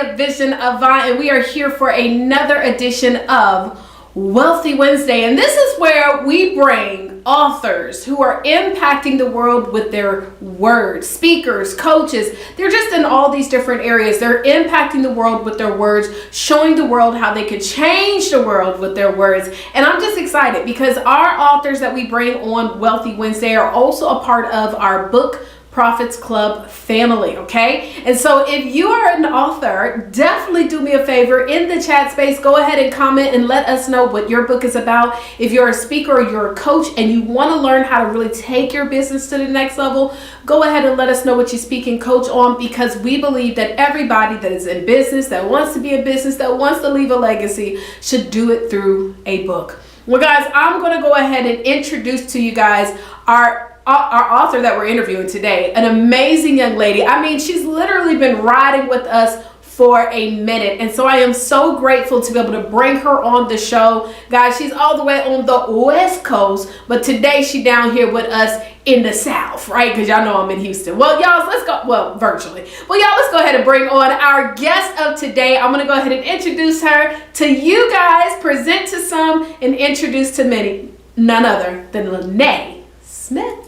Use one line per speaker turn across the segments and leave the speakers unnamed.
Idea, Vision, Avant, and we are here for another edition of Wealthy Wednesday. And this is where we bring authors who are impacting the world with their words, speakers, coaches. They're just in all these different areas. They're impacting the world with their words, showing the world how they could change the world with their words. And I'm just excited because our authors that we bring on Wealthy Wednesday are also a part of our Book Profits Club family, okay? And so if you are an author, definitely do me a favor in the chat space. Go ahead and comment and let us know what your book is about. If you're a speaker or you're a coach and you want to learn how to really take your business to the next level, go ahead and let us know what you speak and coach on, because we believe that everybody that is in business, that wants to be in business, that wants to leave a legacy, should do it through a book. Well, guys, I'm going to go ahead and introduce to you guys our author that we're interviewing today, an amazing young lady. I mean, she's literally been riding with us for a minute. And so I am so grateful to be able to bring her on the show. Guys, she's all the way on the West Coast, but today she's down here with us in the South, right? Because y'all know I'm in Houston. Well, y'all, let's go, well, virtually. Well, y'all, let's go ahead and bring on our guest of today. I'm going to go ahead and introduce her to you guys, present to some, and introduce to many. None other than Lanee Smith.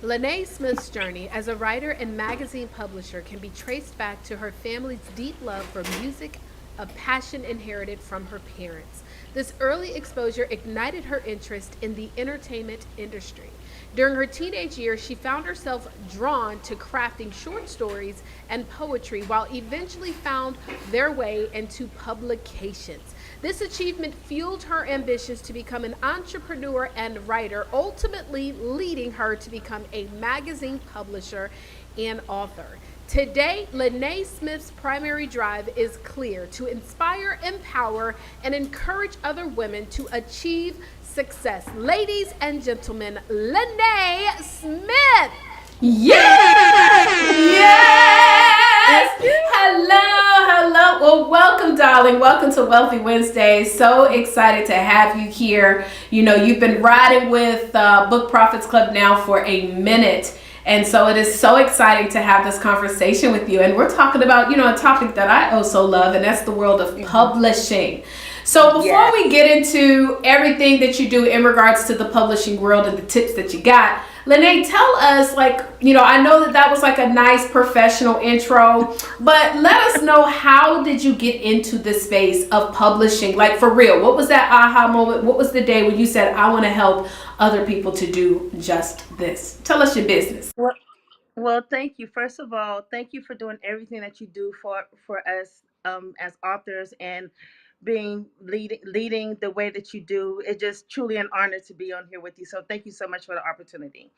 Lanee Smith's journey as a writer and magazine publisher can be traced back to her family's deep love for music, a passion inherited from her parents. This early exposure ignited her interest in the entertainment industry. During her teenage years, she found herself drawn to crafting short stories and poetry, while eventually found their way into publications. This achievement fueled her ambitions to become an entrepreneur and writer, ultimately leading her to become a magazine publisher and author. Today, Lanee Smith's primary drive is clear: to inspire, empower, and encourage other women to achieve success. Ladies and gentlemen, Lanee Smith.
Yes! Yes! Hello. Well, welcome, darling. Welcome to Wealthy Wednesday. So excited to have you here. You know, you've been riding with Book Profits Club now for a minute. And so it is so exciting to have this conversation with you. And we're talking about, a topic that I also love, and that's the world of publishing. So before we get into everything that you do in regards to the publishing world and the tips that you got, Lanee, tell us, I know that was like a nice professional intro, but let us know, how did you get into the space of publishing? Like, for real, what was that aha moment? What was the day when you said, I want to help other people to do just this? Tell us your business.
Well, thank you. First of all, thank you for doing everything that you do for us as authors, and leading the way that you do. It's just truly an honor to be on here with you. So thank you so much for the opportunity.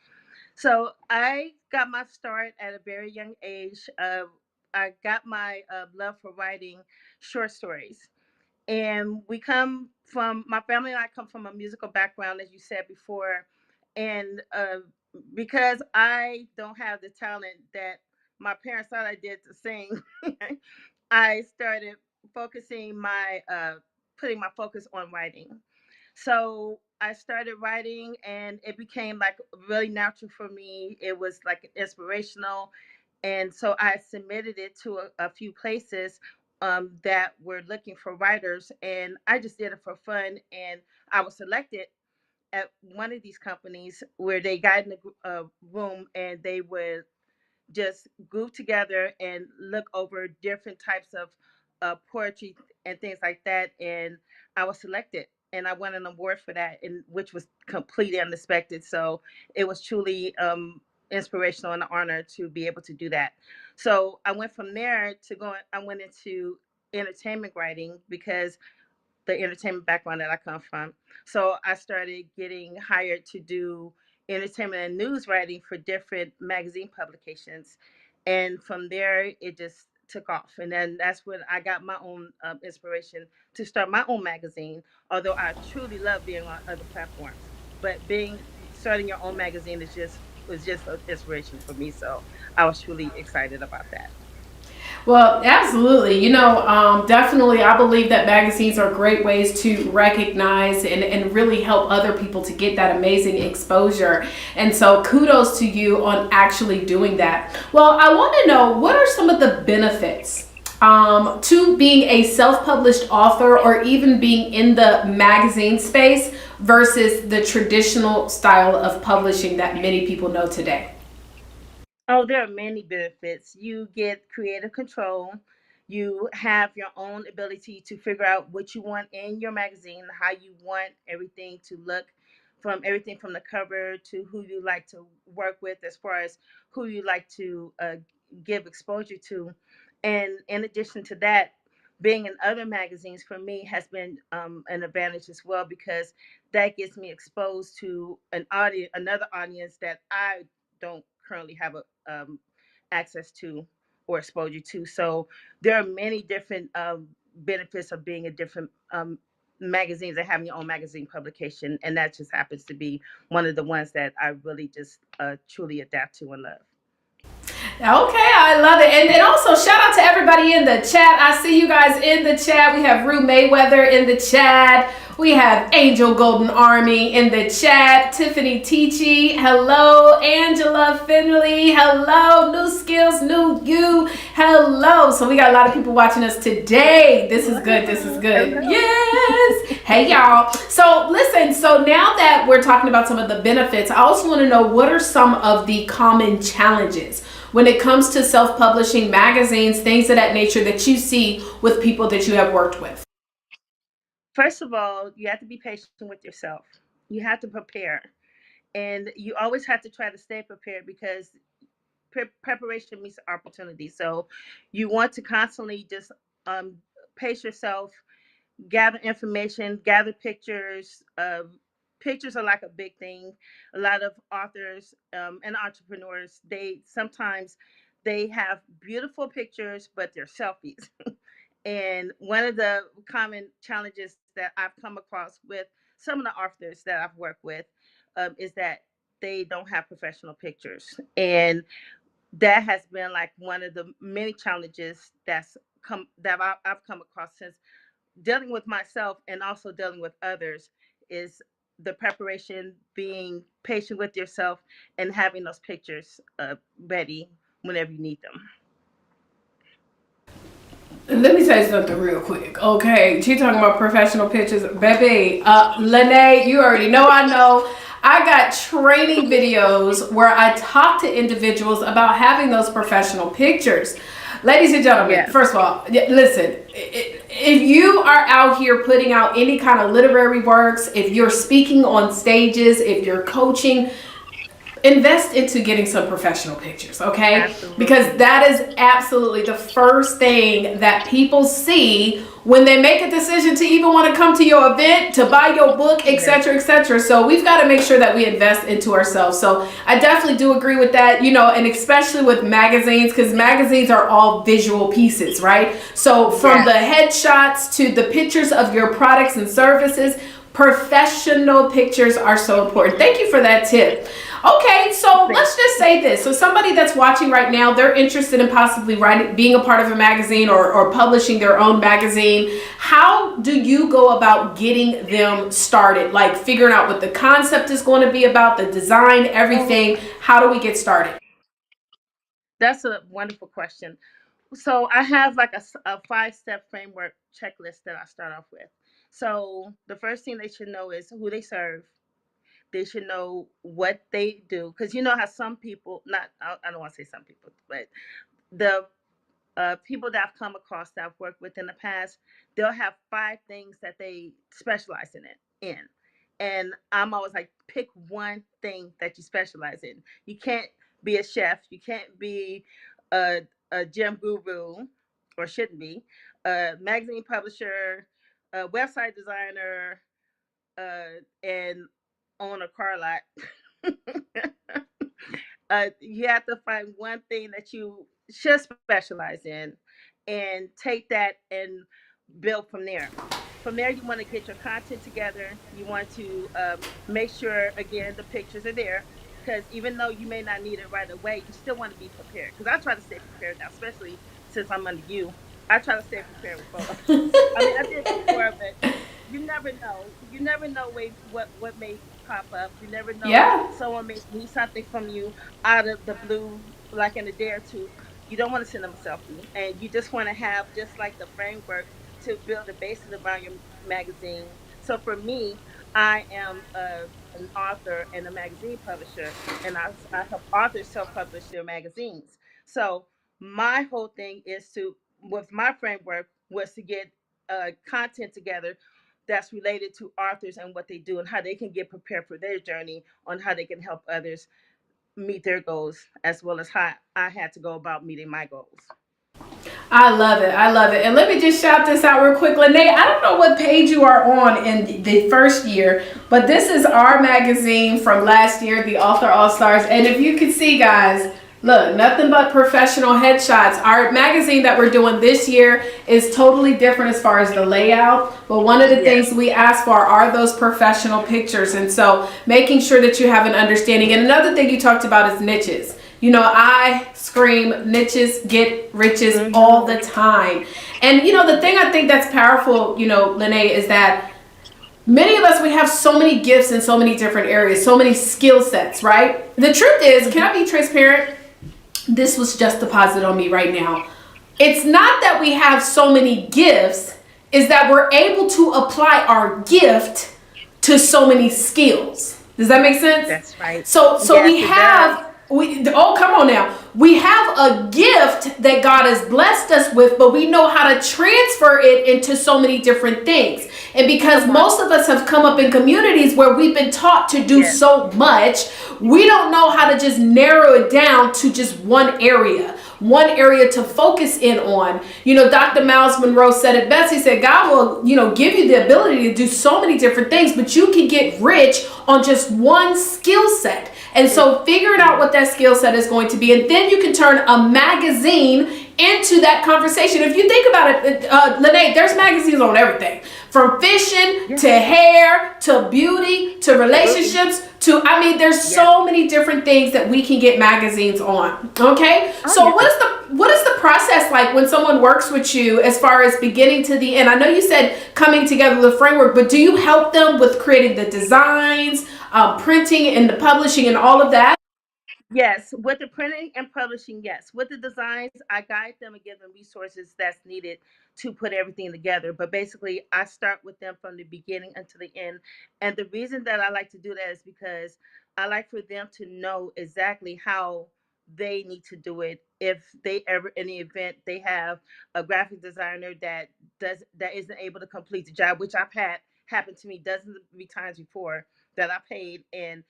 So I got my start at a very young age. I got my love for writing short stories. And my family and I come from a musical background, as you said before. And because I don't have the talent that my parents thought I did to sing, I started putting my focus on writing. So I started writing, and it became like really natural for me. It was like inspirational. And so I submitted it to a few places that were looking for writers. And I just did it for fun. And I was selected at one of these companies where they got in the room, and they would just group together and look over different types of poetry and things like that. And I was selected, and I won an award for that, and which was completely unexpected. So it was truly inspirational and an honor to be able to do that. So I went from there I went into entertainment writing, because the entertainment background that I come from. So I started getting hired to do entertainment and news writing for different magazine publications. And from there, it just took off. And then that's when I got my own inspiration to start my own magazine, although I truly love being on other platforms. But starting your own magazine was just an inspiration for me. So I was truly excited about that.
Well, absolutely. Definitely, I believe that magazines are great ways to recognize and really help other people to get that amazing exposure. And so kudos to you on actually doing that. Well, I want to know, what are some of the benefits to being a self-published author or even being in the magazine space versus the traditional style of publishing that many people know today?
Oh, there are many benefits. You get creative control. You have your own ability to figure out what you want in your magazine, how you want everything to look, from everything from the cover to who you like to work with, as far as who you like to give exposure to. And in addition to that, being in other magazines for me has been an advantage as well, because that gets me exposed to an audience, another audience that I don't currently have access to or exposure to. So there are many different benefits of being in different magazines and having your own magazine publication, and that just happens to be one of the ones that I really just truly adapt to and love.
Okay, I love it. And also shout out to everybody in the chat. I see you guys in the chat. We have Rue Mayweather in the chat. We have Angel Golden Army in the chat. Tiffany Teachy. Hello. Angela Finley. Hello. New Skills, New You. Hello. So we got a lot of people watching us today. This is good. This is good.
Hello.
Yes. Hey, y'all. So listen, so now that we're talking about some of the benefits, I also want to know, what are some of the common challenges when it comes to self-publishing magazines, things of that nature that you see with people that you have worked with?
First of all, you have to be patient with yourself. You have to prepare, and you always have to try to stay prepared, because preparation meets opportunity. So you want to constantly just um, pace yourself, gather information, gather pictures. Pictures are like a big thing. A lot of authors and entrepreneurs, they sometimes they have beautiful pictures, but they're selfies. And one of the common challenges that I've come across with some of the authors that I've worked with is that they don't have professional pictures, and that has been like one of the many challenges I've come across since dealing with myself and also dealing with others, is the preparation, being patient with yourself, and having those pictures ready whenever you need them.
Let me say something real quick, okay? She talking about professional pictures, baby. Lanee, you already know. I know. I got training videos where I talk to individuals about having those professional pictures. Ladies and gentlemen,
Yes.
first of all, listen. If you are out here putting out any kind of literary works, if you're speaking on stages, if you're coaching, invest into getting some professional pictures, okay? Because
Absolutely.
that is absolutely the first thing that people see when they make a decision to even want to come to your event, to buy your book,
Yes.
etc., etc. So we've got to make sure that we invest into ourselves. So I definitely do agree with that, and especially with magazines, because magazines are all visual pieces, right? So from the
Yes.
headshots to the pictures of your products and services, professional pictures are so important. Thank you for that tip. Okay, so
Thank
let's just say this. So somebody that's watching right now, they're interested in possibly writing, being a part of a magazine, or publishing their own magazine. How do you go about getting them started? Like figuring out what the concept is going to be about, the design,
Oh,
everything. How do we get started?
that's a wonderful question. So I have like a 5-step framework checklist that I start off with. So the first thing they should know is who they serve. They should know what they do, because you know how some people, not I don't want to say some people, but the people that I've come across that I've worked with in the past, they'll have 5 things that they specialize in. And I'm always like, pick one thing that you specialize in. You can't be a chef. You can't be a, a gym guru, or shouldn't be, a magazine publisher, a website designer, and own a car lot. You have to find one thing that you should specialize in, and take that and build from there. From there, you want to get your content together. You want to make sure, again, the pictures are there, because even though you may not need it right away, you still want to be prepared. Because I try to stay prepared now, especially since I'm under you. I try to stay prepared with photos. I mean, I did before, but you never know. You never know what may pop up. You never know,
Yeah.
someone may need something from you out of the blue, like in a day or two. You don't want to send them a selfie, and you just want to have just like the framework to build a basis around your magazine. So for me, I am an author and a magazine publisher, and I help authors self-publish their magazines. So my whole thing is to, with my framework, was to get content together that's related to authors and what they do and how they can get prepared for their journey on how they can help others meet their goals, as well as how I had to go about meeting my goals.
I love it. I love it. And let me just shout this out real quick. Lanee, I don't know what page you are on in the first year, but this is our magazine from last year, the Author All Stars. And if you can see, guys, look, nothing but professional headshots. Our magazine that we're doing this year is totally different as far as the layout. But one of the things we ask for are those professional pictures. And so making sure that you have an understanding. And another thing you talked about is niches. You know, I scream niches get riches all the time. And, you know, the thing I think that's powerful, you know, Lanee, is that many of us, we have so many gifts in so many different areas, so many skill sets, right? The truth is, can I be transparent? This was just deposited on me right now. It's not that we have so many gifts, is that we're able to apply our gift to so many skills. Does that make sense?
That's right.
So
Yes,
we
it
have come on now. We have a gift that God has blessed us with, but we know how to transfer it into so many different things. And because most of us have come up in communities where we've been taught to do so much, we don't know how to just narrow it down to just one area to focus in on. You know, Dr. Miles Monroe said it best. He said, God will, you know, give you the ability to do so many different things, but you can get rich on just one skill set. And so figuring out what that skill set is going to be, and then you can turn a magazine into that conversation. If you think about it, Lanee, there's magazines on everything. From fishing to hair to beauty to relationships to, I mean, there's so many different things that we can get magazines on. Okay? So what is the process like when someone works with you as far as beginning to the end? I know you said coming together with the framework, but do you help them with creating the designs, printing and the publishing and all of that?
Yes, with the printing and publishing, yes. With the designs, I guide them and give them resources that's needed to put everything together. But basically, I start with them from the beginning until the end. And the reason that I like to do that is because I like for them to know exactly how they need to do it. If they ever, in the event, they have a graphic designer that isn't able to complete the job, which I've had happen to me dozens of times before, that I paid and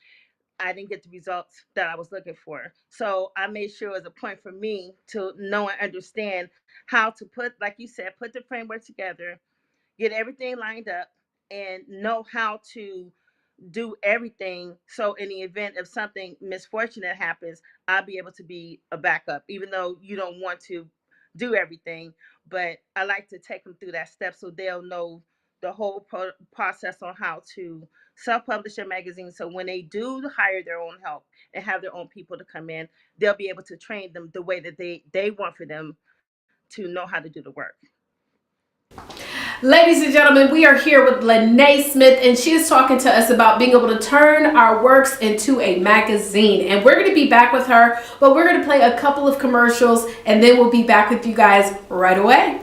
I didn't get the results that I was looking for. So I made sure it was a point for me to know and understand how to put, like you said, put the framework together, get everything lined up, and know how to do everything. So in the event of something misfortunate happens, I'll be able to be a backup, even though you don't want to do everything. But I like to take them through that step so they'll know the whole process on how to self-publish a magazine. So when they do hire their own help and have their own people to come in, they'll be able to train them the way that they want for them to know how to do the work.
Ladies and gentlemen, we are here with Lanee Smith, and she is talking to us about being able to turn our works into a magazine. And we're going to be back with her, but we're going to play a couple of commercials, and then we'll be back with you guys right away.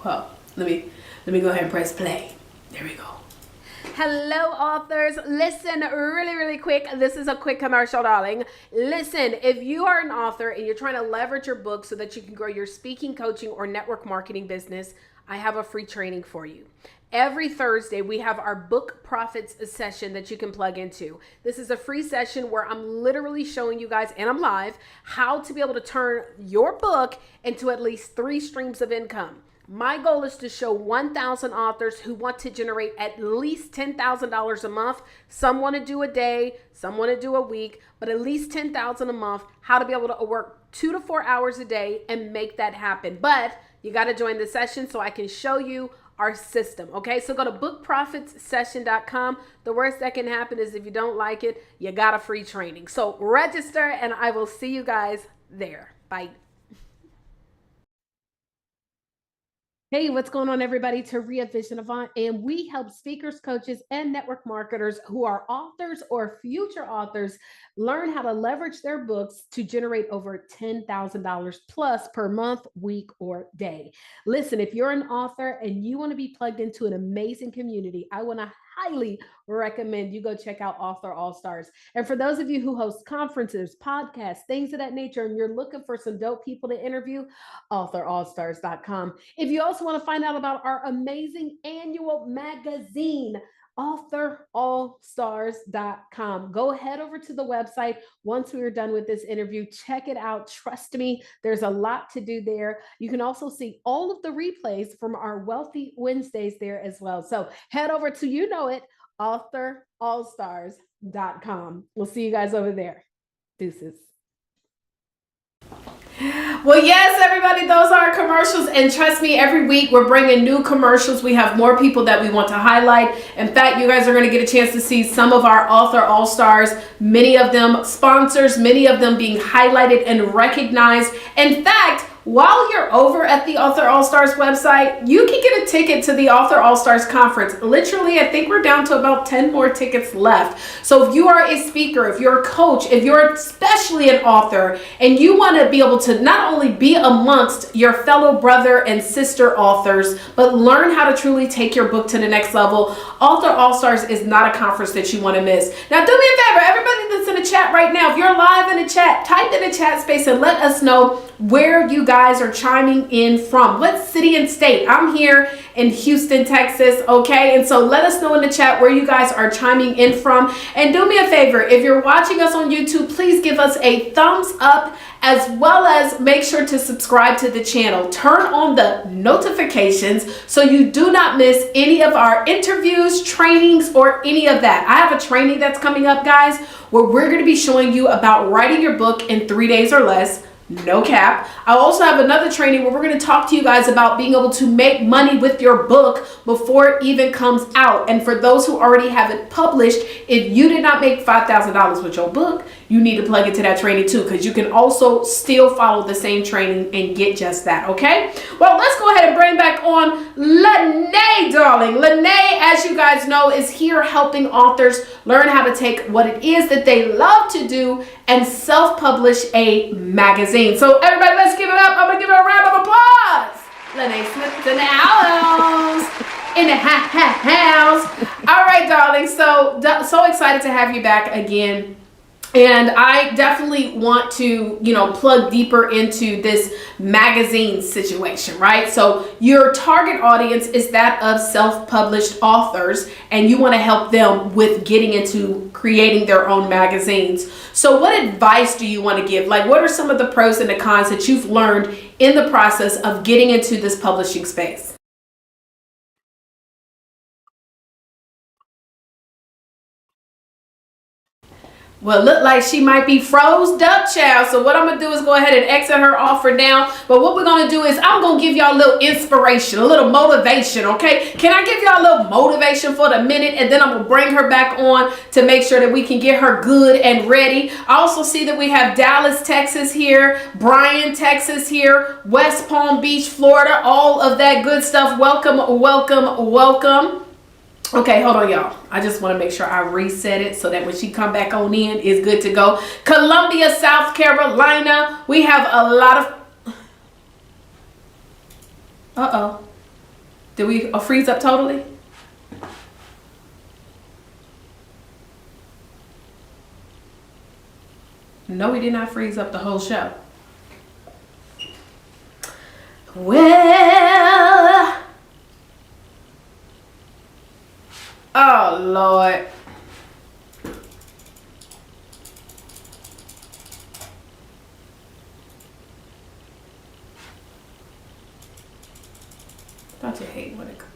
Well, let me go ahead and press play. There we go.
Hello, authors. Listen really quick. This is a quick commercial, darling. Listen, if you are an author and you're trying to leverage your book so that you can grow your speaking, coaching, or network marketing business, I have a free training for you. Every Thursday, we have our Book Profits session that you can plug into. This is a free session where I'm literally showing you guys, and I'm live, how to be able to turn your book into at least 3 streams of income. My goal is to show 1,000 authors who want to generate at least $10,000 a month. Some want to do a day, some want to do a week, but at least $10,000 a month, how to be able to work 2 to 4 hours a day and make that happen. But you got to join the session so I can show you our system. Okay, so go to bookprofitssession.com. The worst that can happen is if you don't like it, you got a free training. So register and I will see you guys there. Bye. Hey, what's going on, everybody? Taria Vision Avant, and we help speakers, coaches, and network marketers who are authors or future authors learn how to leverage their books to generate over $10,000 plus per month, week, or day. Listen, if you're an author and you want to be plugged into an amazing community, I want to highly recommend you go check out Author All Stars. And for those of you who host conferences, podcasts, things of that nature, and you're looking for some dope people to interview, authorallstars.com. If you also want to find out about our amazing annual magazine, authorallstars.com. Go head over to the website once we are done with this interview. Check it out. Trust me, there's a lot to do there. You can also see all of the replays from our Wealthy Wednesdays there as well. So head over to, you know it, authorallstars.com. We'll see you guys over there. Deuces.
Well, yes, everybody, those are commercials. And trust me, every week we're bringing new commercials. We have more people that we want to highlight. In fact, you guys are going to get a chance to see some of our Author All-Stars, many of them sponsors, many of them being highlighted and recognized. In fact, while you're over at the Author All-Stars website, you can get a ticket to the Author All-Stars conference. Literally, I think we're down to about 10 more tickets left. So if you are a speaker, if you're a coach, if you're especially an author, and you want to be able to not only be amongst your fellow brother and sister authors, but learn how to truly take your book to the next level, Author All-Stars is not a conference that you want to miss. Now, do me a favor, everybody that's in the chat right now, if you're live in the chat, type in the chat space and let us know where you guys are chiming in from. What city and state? I'm here in Houston, Texas, okay? And so let us know in the chat where you guys are chiming in from. And do me a favor, if you're watching us on YouTube, please give us a thumbs up, as well as make sure to subscribe to the channel. Turn on the notifications so you do not miss any of our interviews, trainings, or any of that. I have a training that's coming up, guys, where we're going to be showing you about writing your book in 3 days or less. No cap. I also have another training where we're going to talk to you guys about being able to make money with your book before it even comes out. And for those who already have it published, if you did not make $5,000 with your book, you need to plug into that training too, because you can also still follow the same training and get just that, okay? Well, let's go ahead and bring back on Lanee, darling. Lanee, as you guys know, is here helping authors learn how to take what it is that they love to do and self-publish a magazine. So everybody, let's give it up. I'm going to give her a round of applause. Lanee Smith in the house. In the house. All right, darling. So excited to have you back again. And I definitely want to, plug deeper into this magazine situation, right? So your target audience is that of self-published authors, and you want to help them with getting into creating their own magazines. So what advice do you want to give? Like, what are some of the pros and the cons that you've learned in the process of getting into this publishing space? Well, look like she might be froze up, child. So what I'm going to do is go ahead and exit her off for now. But what we're going to do is I'm going to give y'all a little inspiration, a little motivation, okay? Can I give y'all a little motivation for the minute? And then I'm going to bring her back on to make sure that we can get her good and ready. I also see that we have Dallas, Texas here, Bryan, Texas here, West Palm Beach, Florida, all of that good stuff. Welcome, welcome, welcome. Okay, hold on, y'all. I just want to make sure I reset it so that when she come back on in, it's good to go. Columbia, South Carolina. We have a lot of... Uh-oh. Did we freeze up totally? No, we did not freeze up the whole show. Well... Oh, Lord. Don't you hate when it